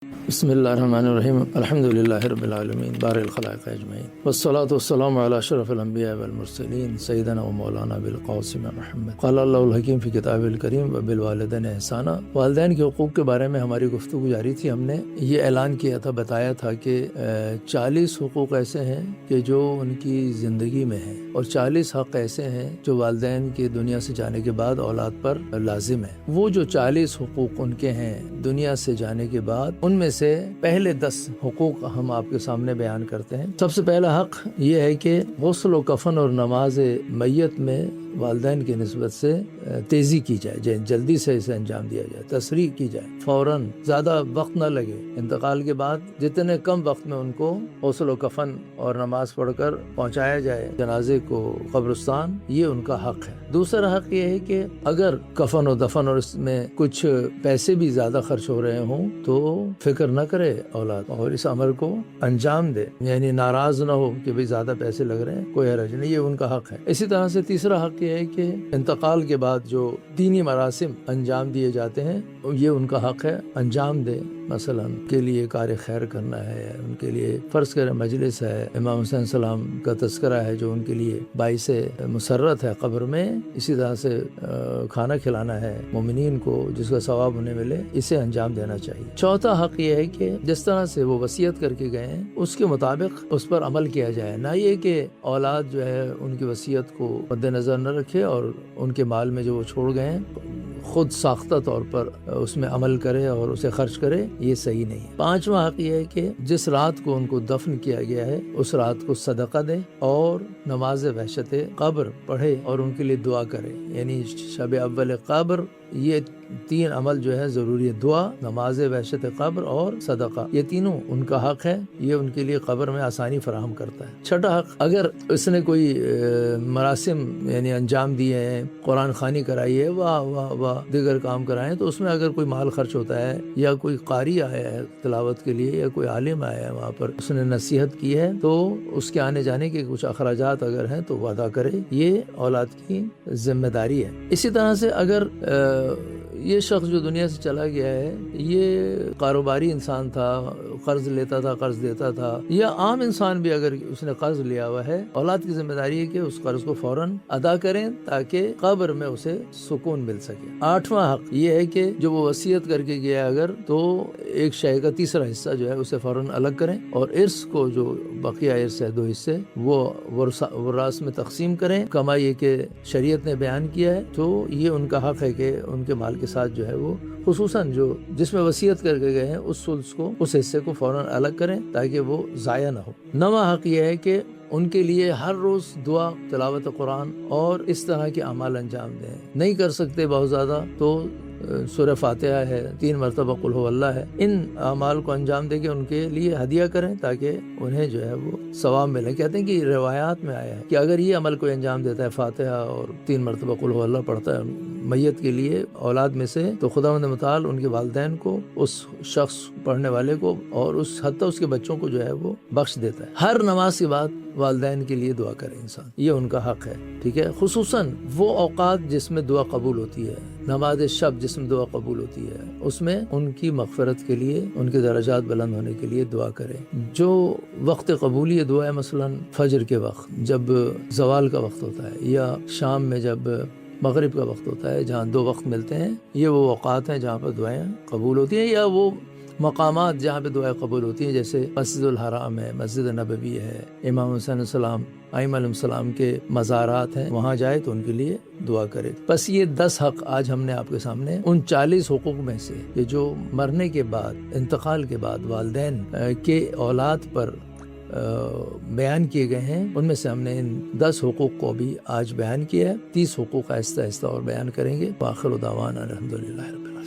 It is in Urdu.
بسم اللہ الرحمن الرحیم الحمد للہ رب العالمین بار الخلائق اجمعین والصلاة والسلام علی اشرف الانبیاء والمرسلین سیدنا و مولانا بالقاسم محمد قال اللہ الحکیم فی کتاب الکریم و بالوالدین احسانا۔ والدین کے حقوق کے بارے میں ہماری گفتگو جاری تھی۔ ہم نے یہ اعلان کیا تھا، بتایا تھا کہ 40 حقوق ایسے ہیں کہ جو ان کی زندگی میں ہیں، اور 40 حق ایسے ہیں جو والدین کے دنیا سے جانے کے بعد اولاد پر لازم ہے۔ وہ جو 40 حقوق ان کے ہیں دنیا سے جانے کے بعد، ان میں سے پہلے 10 حقوق ہم آپ کے سامنے بیان کرتے ہیں۔ سب سے پہلا حق یہ ہے کہ غسل و کفن اور نماز میت میں والدین کی نسبت سے تیزی کی جائے، جلدی سے اسے انجام دیا جائے، تسریع کی جائے، فوراً، زیادہ وقت نہ لگے۔ انتقال کے بعد جتنے کم وقت میں ان کو غسل و کفن اور نماز پڑھ کر پہنچایا جائے جنازے کو قبرستان، یہ ان کا حق ہے۔ دوسرا حق یہ ہے کہ اگر کفن و دفن اور اس میں کچھ پیسے بھی زیادہ خرچ ہو رہے ہوں تو فکر نہ کرے اولاد، اور اس عمل کو انجام دے، یعنی ناراض نہ ہو کہ بھئی زیادہ پیسے لگ رہے ہیں، کوئی حرج نہیں، یہ ان کا حق ہے۔ اسی طرح سے تیسرا حق یہ ہے کہ انتقال کے بعد جو دینی مراسم انجام دیے جاتے ہیں یہ ان کا حق ہے، انجام دے۔ مثلا ان کے لیے کار خیر کرنا ہے، ان کے لیے فرض کریں مجلس ہے، امام حسین السلام کا تذکرہ ہے جو ان کے لیے باعث مسرت ہے قبر میں، اسی طرح سے کھانا کھلانا ہے مومنین کو جس کا ثواب انہیں ملے، اسے انجام دینا چاہیے۔ چوتھا حق یہ ہے کہ جس طرح سے وہ وصیت کر کے گئے ہیں اس کے مطابق اس پر عمل کیا جائے، نہ یہ کہ اولاد جو ہے ان کی وصیت کو مد نظر نہ رکھے اور ان کے مال میں جو وہ چھوڑ گئے ہیں خود ساختہ طور پر اس میں عمل کرے اور اسے خرچ کرے، یہ صحیح نہیں ہے۔ پانچواں حق یہ ہے کہ جس رات کو ان کو دفن کیا گیا ہے اس رات کو صدقہ دے اور نماز وحشت قبر پڑھے اور ان کے لیے دعا کرے، یعنی شب اول قبر یہ 3 عمل جو ہے ضروری ہے، دعا، نماز وحشت قبر اور صدقہ، یہ تینوں ان کا حق ہے، یہ ان کے لیے قبر میں آسانی فراہم کرتا ہے۔ چھٹا حق، اگر اس نے کوئی مراسم یعنی انجام دیے ہیں، قرآن خوانی کرائی ہے، واہ دیگر کام کرائے ہیں، تو اس میں اگر کوئی مال خرچ ہوتا ہے یا کوئی قاری آیا ہے تلاوت کے لیے یا کوئی عالم آیا ہے وہاں پر اس نے نصیحت کی ہے تو اس کے آنے جانے کے کچھ اخراجات اگر ہیں تو وہ ادا کرے، یہ اولاد کی ذمہ داری ہے۔ اسی طرح سے اگر یہ شخص جو دنیا سے چلا گیا ہے یہ کاروباری انسان تھا، قرض لیتا تھا، قرض دیتا تھا، یا عام انسان بھی اگر اس نے قرض لیا ہوا ہے، اولاد کی ذمہ داری ہے کہ اس قرض کو فوراً ادا کریں تاکہ قبر میں اسے سکون مل سکے۔ آٹھواں حق یہ ہے کہ جو وہ وصیت کر کے گیا اگر تو ایک شے کا تیسرا حصہ جو ہے اسے فوراً الگ کریں، اور ارث کو جو بقیہ ارث ہے 2 حصے وہ وراث میں تقسیم کریں، کمائی کہ شریعت نے بیان کیا ہے، تو یہ ان کا حق ہے کہ ان کے مال کے ساتھ جو ہے وہ خصوصاً جو جس میں وصیت کر کے گئے ہیں اس ثلث کو، اس حصے کو فوراً الگ کریں تاکہ وہ ضائع نہ ہو۔ 9واں حق یہ ہے کہ ان کے لیے ہر روز دعا، تلاوت قرآن اور اس طرح کے اعمال انجام دیں۔ نہیں کر سکتے بہت زیادہ تو سورہ فاتحہ ہے، 3 مرتبہ قل هو اللہ ہے، ان اعمال کو انجام دے کے ان کے لیے ہدیہ کریں تاکہ انہیں جو ہے وہ ثواب ملے۔ کہتے ہیں کہ روایات میں آیا ہے کہ اگر یہ عمل کوئی انجام دیتا ہے، فاتحہ اور 3 مرتبہ قل هو اللہ پڑھتا ہے میت کے لیے اولاد میں سے، تو خداوند متعال ان کے والدین کو، اس شخص پڑھنے والے کو اور حتیٰ اس کے بچوں کو جو ہے وہ بخش دیتا ہے۔ ہر نماز کے بعد والدین کے لیے دعا کرے انسان، یہ ان کا حق ہے، ٹھیک ہے۔ خصوصاً وہ اوقات جس میں دعا قبول ہوتی ہے، نماز شب جس میں دعا قبول ہوتی ہے، اس میں ان کی مغفرت کے لیے، ان کے درجات بلند ہونے کے لیے دعا کرے۔ جو وقت قبولی دعا ہے، مثلا فجر کے وقت جب زوال کا وقت ہوتا ہے، یا شام میں جب مغرب کا وقت ہوتا ہے، جہاں 2 وقت ملتے ہیں، یہ وہ اوقات ہیں جہاں پر دعائیں قبول ہوتی ہیں، یا وہ مقامات جہاں پہ دعائیں قبول ہوتی ہیں، جیسے مسجد الحرام ہے، مسجد نبوی ہے، امام حسین السلام، ائمہ علیہ السلام کے مزارات ہیں، وہاں جائے تو ان کے لیے دعا کرے۔ بس یہ 10 حق آج ہم نے آپ کے سامنے ان 40 حقوق میں سے کہ جو مرنے کے بعد، انتقال کے بعد والدین کے اولاد پر بیان کیے گئے ہیں، ان میں سے ہم نے ان 10 حقوق کو بھی آج بیان کیا ہے۔ 30 حقوق آہستہ آہستہ اور بیان کریں گے۔ وآخر دعوانا الحمدللہ رب العالمین۔